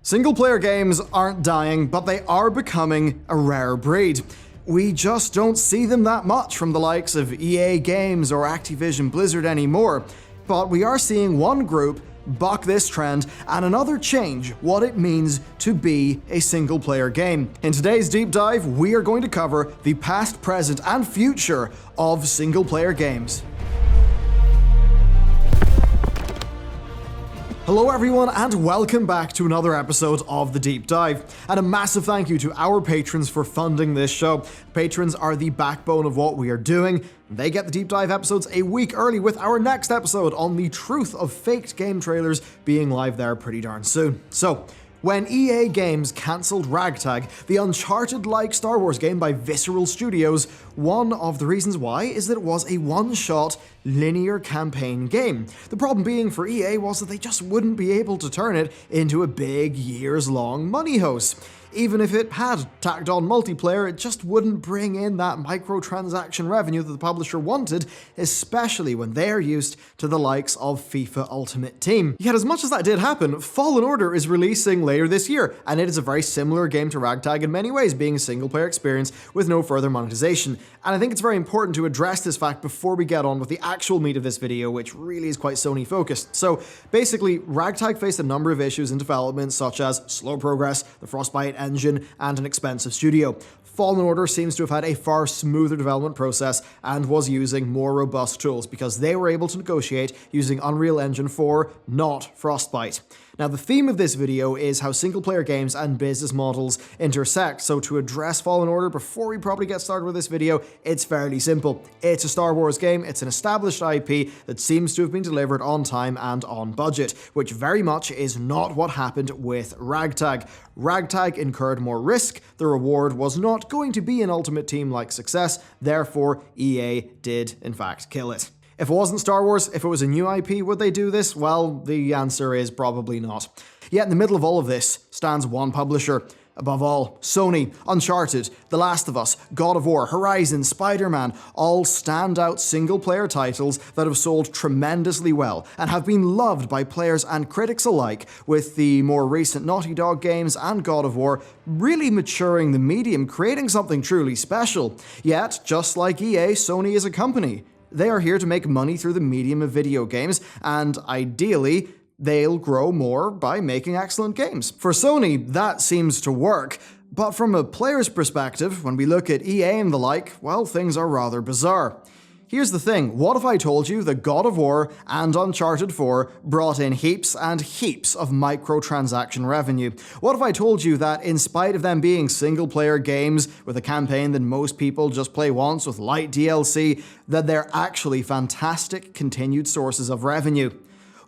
Single-player games aren't dying, but they are becoming a rare breed. We just don't see them that much from the likes of EA Games or Activision Blizzard anymore. But we are seeing one group buck this trend and another change what it means to be a single-player game. In today's deep dive, we are going to cover the past, present, and future of single-player games. Hello everyone and welcome back to another episode of The Deep Dive. And a massive thank you to our patrons for funding this show. Patrons are the backbone of what we are doing. They get the Deep Dive episodes a week early, with our next episode on the truth of faked game trailers being live there pretty darn soon. So, when EA Games cancelled Ragtag, the Uncharted-like Star Wars game by Visceral Studios, one of the reasons why is that it was a one-shot, linear campaign game. The problem being for EA was that they just wouldn't be able to turn it into a big, years-long money hose. Even if it had tacked on multiplayer, it just wouldn't bring in that microtransaction revenue that the publisher wanted, especially when they are used to the likes of FIFA Ultimate Team. Yet as much as that did happen, Fallen Order is releasing later this year, and it is a very similar game to Ragtag in many ways, being a single-player experience with no further monetization. And I think it's very important to address this fact before we get on with the actual meat of this video, which really is quite Sony-focused. So basically, Ragtag faced a number of issues in development, such as slow progress, the Frostbite engine, and an expensive studio. Fallen Order seems to have had a far smoother development process and was using more robust tools because they were able to negotiate using Unreal Engine 4, not Frostbite. Now, the theme of this video is how single-player games and business models intersect, so to address Fallen Order before we probably get started with this video, it's fairly simple. It's a Star Wars game, it's an established IP that seems to have been delivered on time and on budget, which very much is not what happened with Ragtag. Ragtag incurred more risk, the reward was not going to be an Ultimate Team-like success, therefore EA did in fact kill it. If it wasn't Star Wars, if it was a new IP, would they do this? Well, the answer is probably not. Yet in the middle of all of this stands one publisher. Above all, Sony, Uncharted, The Last of Us, God of War, Horizon, Spider-Man, all standout single-player titles that have sold tremendously well and have been loved by players and critics alike, with the more recent Naughty Dog games and God of War really maturing the medium, creating something truly special. Yet, just like EA, Sony is a company. They are here to make money through the medium of video games, and ideally, they'll grow more by making excellent games. For Sony, that seems to work. But from a player's perspective, when we look at EA and the like, well, things are rather bizarre. Here's the thing, what if I told you that God of War and Uncharted 4 brought in heaps and heaps of microtransaction revenue? What if I told you that in spite of them being single-player games with a campaign that most people just play once with light DLC, that they're actually fantastic continued sources of revenue?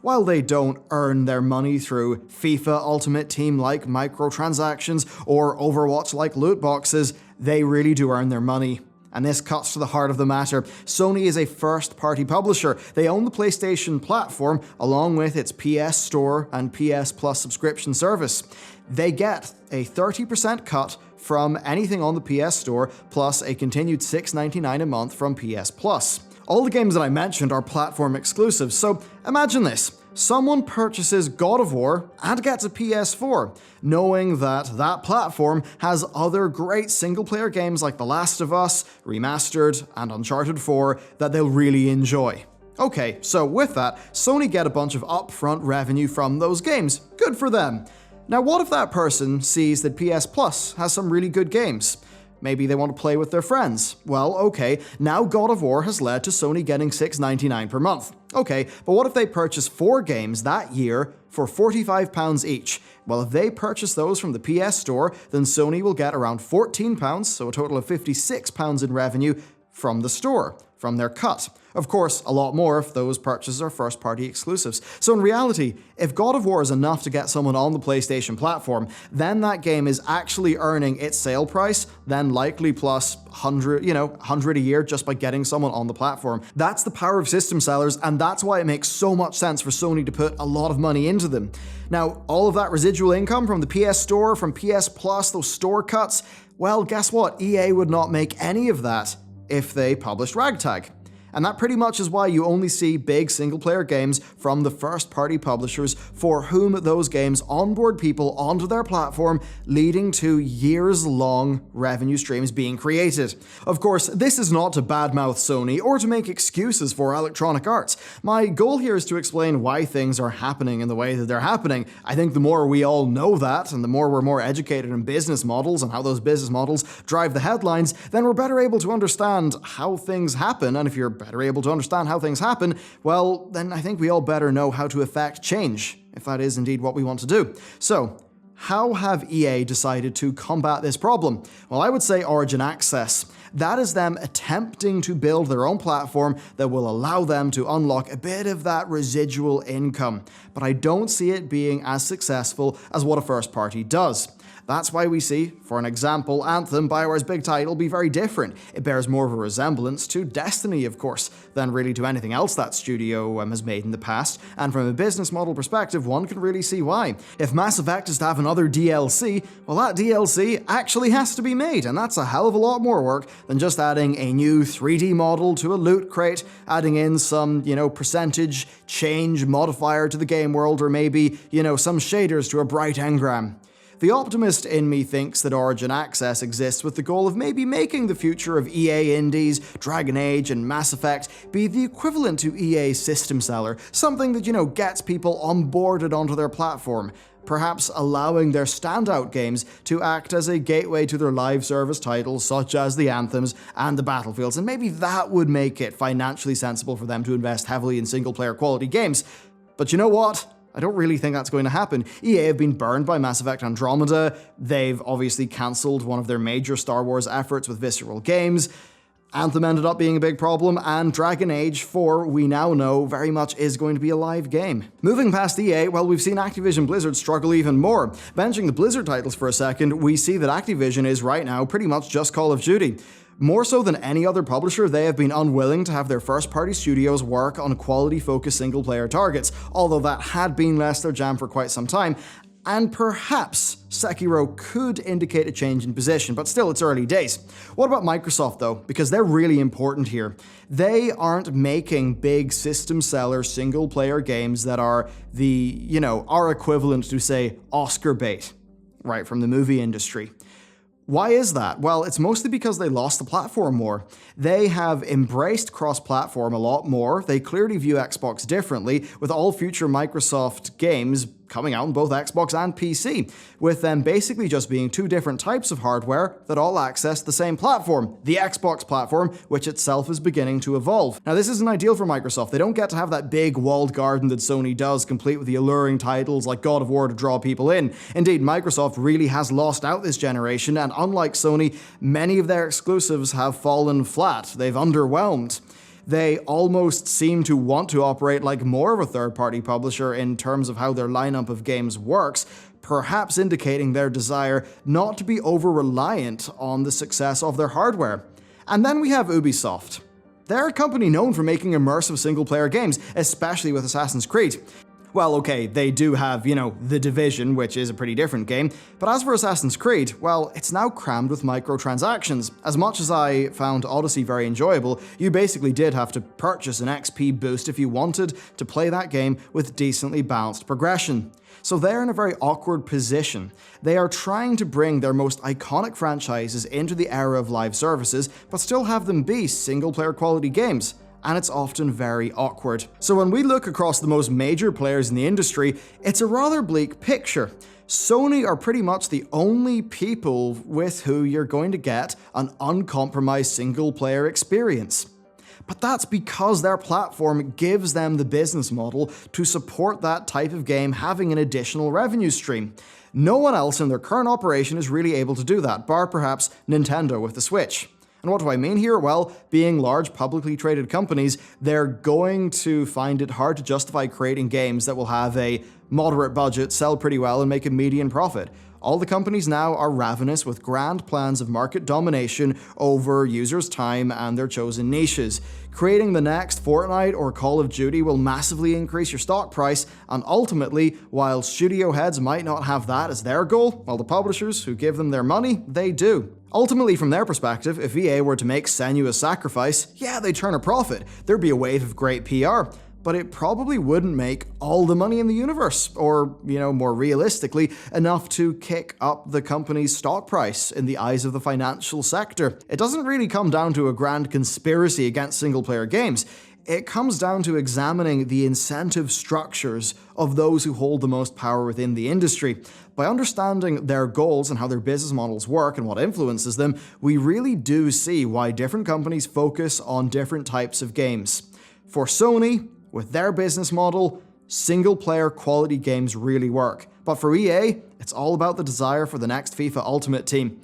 While they don't earn their money through FIFA Ultimate Team-like microtransactions or Overwatch-like loot boxes, they really do earn their money. And this cuts to the heart of the matter. Sony is a first-party publisher. They own the PlayStation platform along with its PS Store and PS Plus subscription service. They get a 30% cut from anything on the PS Store, plus a continued $6.99 a month from PS Plus. All the games that I mentioned are platform exclusives, so imagine this. Someone purchases God of War and gets a PS4, knowing that that platform has other great single-player games like The Last of Us, Remastered, and Uncharted 4 that they'll really enjoy. Okay, so with that, Sony get a bunch of upfront revenue from those games. Good for them. Now what if that person sees that PS Plus has some really good games? Maybe they want to play with their friends. Well, okay, now God of War has led to Sony getting $6.99 per month. Okay, but what if they purchase 4 games that year for £45 each? Well, if they purchase those from the PS Store, then Sony will get around £14, so a total of £56 in revenue from the store, from their cut. Of course, a lot more if those purchases are first-party exclusives. So in reality, if God of War is enough to get someone on the PlayStation platform, then that game is actually earning its sale price, then likely plus 100 a year just by getting someone on the platform. That's the power of system sellers, and that's why it makes so much sense for Sony to put a lot of money into them. Now, all of that residual income from the PS Store, from PS Plus, those store cuts, well, guess what? EA would not make any of that if they published Ragtag. And that pretty much is why you only see big single-player games from the first-party publishers for whom those games onboard people onto their platform, leading to years-long revenue streams being created. Of course, this is not to badmouth Sony or to make excuses for Electronic Arts. My goal here is to explain why things are happening in the way that they're happening. I think the more we all know that, and the more we're more educated in business models and how those business models drive the headlines, then we're better able to understand how things happen. And if you're better able to understand how things happen, well, then I think we all better know how to effect change, if that is indeed what we want to do. So, how have EA decided to combat this problem? Well, I would say Origin Access. That is them attempting to build their own platform that will allow them to unlock a bit of that residual income. But I don't see it being as successful as what a first party does. That's why we see, for an example, Anthem, BioWare's big title, be very different. It bears more of a resemblance to Destiny, of course, than really to anything else that studio has made in the past, and from a business model perspective, one can really see why. If Mass Effect is to have another DLC, well, that DLC actually has to be made, and that's a hell of a lot more work than just adding a new 3D model to a loot crate, adding in some, percentage change modifier to the game world, or maybe, some shaders to a bright engram. The optimist in me thinks that Origin Access exists with the goal of maybe making the future of EA indies, Dragon Age, and Mass Effect be the equivalent to EA's system seller, something that, gets people onboarded onto their platform, perhaps allowing their standout games to act as a gateway to their live service titles such as the Anthems and the Battlefields, and maybe that would make it financially sensible for them to invest heavily in single-player quality games. But you know what? I don't really think that's going to happen. EA have been burned by Mass Effect Andromeda, they've obviously cancelled one of their major Star Wars efforts with Visceral Games, Anthem ended up being a big problem, and Dragon Age 4, we now know, very much is going to be a live game. Moving past EA, well, we've seen Activision Blizzard struggle even more. Benching the Blizzard titles for a second, we see that Activision is right now pretty much just Call of Duty. More so than any other publisher, they have been unwilling to have their first-party studios work on quality-focused single-player targets, although that had been less their jam for quite some time, and perhaps Sekiro could indicate a change in position, but still, it's early days. What about Microsoft, though? Because they're really important here. They aren't making big system-seller single-player games that are our equivalent to, say, Oscar bait, right, from the movie industry. Why is that? Well, it's mostly because they lost the platform war. They have embraced cross-platform a lot more. They clearly view Xbox differently, with all future Microsoft games coming out on both Xbox and PC, with them basically just being two different types of hardware that all access the same platform, the Xbox platform, which itself is beginning to evolve. Now, this isn't ideal for Microsoft. They don't get to have that big walled garden that Sony does, complete with the alluring titles like God of War to draw people in. Indeed, Microsoft really has lost out this generation, and unlike Sony, many of their exclusives have fallen flat. They've underwhelmed. They almost seem to want to operate like more of a third-party publisher in terms of how their lineup of games works, perhaps indicating their desire not to be over-reliant on the success of their hardware. And then we have Ubisoft. They're a company known for making immersive single-player games, especially with Assassin's Creed. Well, okay, they do have, The Division, which is a pretty different game, but as for Assassin's Creed, well, it's now crammed with microtransactions. As much as I found Odyssey very enjoyable, you basically did have to purchase an XP boost if you wanted to play that game with decently balanced progression. So they're in a very awkward position. They are trying to bring their most iconic franchises into the era of live services, but still have them be single-player quality games. And it's often very awkward. So when we look across the most major players in the industry, it's a rather bleak picture. Sony are pretty much the only people with who you're going to get an uncompromised single-player experience. But that's because their platform gives them the business model to support that type of game having an additional revenue stream. No one else in their current operation is really able to do that, bar perhaps Nintendo with the Switch. And what do I mean here? Well, being large publicly traded companies, they're going to find it hard to justify creating games that will have a moderate budget, sell pretty well, and make a median profit. All the companies now are ravenous with grand plans of market domination over users' time and their chosen niches. Creating the next Fortnite or Call of Duty will massively increase your stock price, and ultimately, while studio heads might not have that as their goal, well, the publishers who give them their money, they do. Ultimately, from their perspective, if EA were to make Senua's Sacrifice, yeah, they'd turn a profit. There'd be a wave of great PR. But it probably wouldn't make all the money in the universe, or, more realistically, enough to kick up the company's stock price in the eyes of the financial sector. It doesn't really come down to a grand conspiracy against single-player games. It comes down to examining the incentive structures of those who hold the most power within the industry. By understanding their goals and how their business models work and what influences them, we really do see why different companies focus on different types of games. For Sony, with their business model, single-player quality games really work. But for EA, it's all about the desire for the next FIFA Ultimate Team.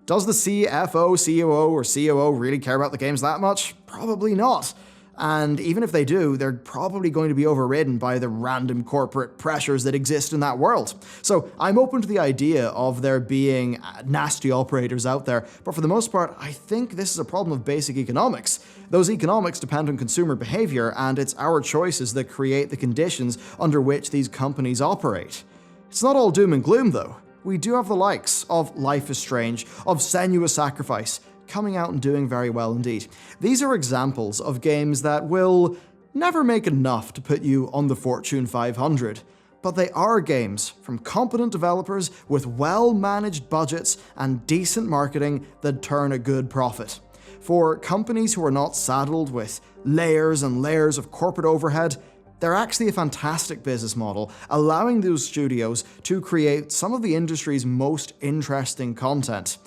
Does the CFO, COO, or COO really care about the games that much? Probably not. And even if they do, they're probably going to be overridden by the random corporate pressures that exist in that world. So I'm open to the idea of there being nasty operators out there, but for the most part, I think this is a problem of basic economics. Those economics depend on consumer behavior, and it's our choices that create the conditions under which these companies operate. It's not all doom and gloom, though. We do have the likes of Life is Strange, of Senua's Sacrifice, coming out and doing very well indeed. These are examples of games that will never make enough to put you on the Fortune 500, but they are games from competent developers with well-managed budgets and decent marketing that turn a good profit. For companies who are not saddled with layers and layers of corporate overhead, they're actually a fantastic business model, allowing those studios to create some of the industry's most interesting content.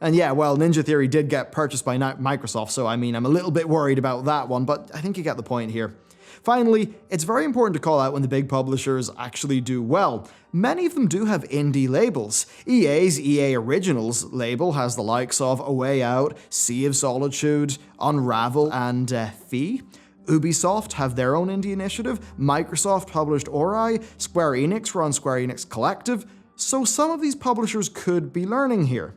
And yeah, well, Ninja Theory did get purchased by Microsoft, so I'm a little bit worried about that one, but I think you get the point here. Finally, it's very important to call out when the big publishers actually do well. Many of them do have indie labels. EA's EA Originals label has the likes of A Way Out, Sea of Solitude, Unravel, and Fee. Ubisoft have their own indie initiative, Microsoft published Ori, Square Enix run Square Enix Collective, so some of these publishers could be learning here.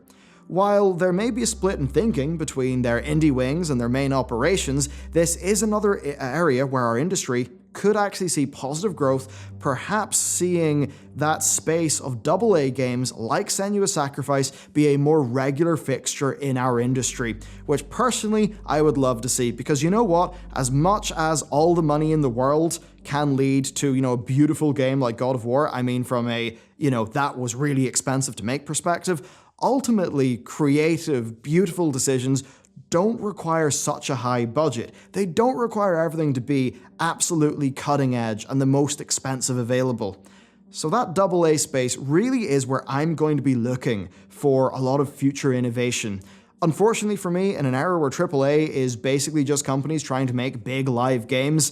While there may be a split in thinking between their indie wings and their main operations, this is another area where our industry could actually see positive growth, perhaps seeing that space of AA games like Senua's Sacrifice be a more regular fixture in our industry, which personally I would love to see, because you know what? As much as all the money in the world can lead to, a beautiful game like God of War, from a, that was really expensive to make perspective, ultimately, creative, beautiful decisions don't require such a high budget. They don't require everything to be absolutely cutting edge and the most expensive available. So that AA space really is where I'm going to be looking for a lot of future innovation. Unfortunately for me, in an era where AAA is basically just companies trying to make big live games,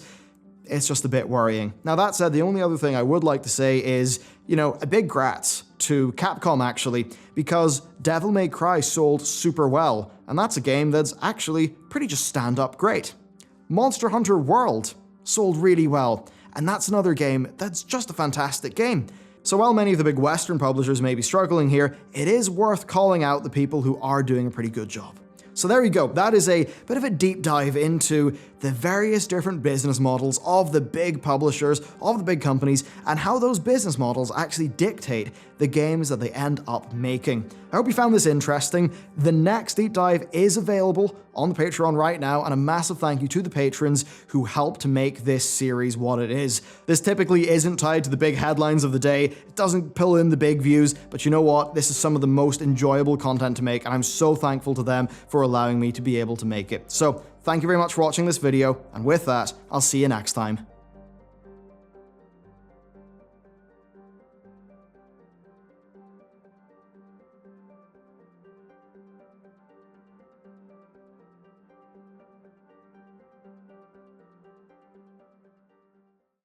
it's just a bit worrying. Now that said, the only other thing I would like to say is, a big grats to Capcom actually, because Devil May Cry sold super well, and that's a game that's actually pretty just stand-up great. Monster Hunter World sold really well, and that's another game that's just a fantastic game. So while many of the big Western publishers may be struggling here, it is worth calling out the people who are doing a pretty good job. So there you go, that is a bit of a deep dive into the various different business models of the big publishers, of the big companies, and how those business models actually dictate the games that they end up making. I hope you found this interesting. The next deep dive is available on the Patreon right now, and a massive thank you to the patrons who helped to make this series what it is. This typically isn't tied to the big headlines of the day, it doesn't pull in the big views, but you know what? This is some of the most enjoyable content to make, and I'm so thankful to them for allowing me to be able to make it. So, thank you very much for watching this video, and with that, I'll see you next time.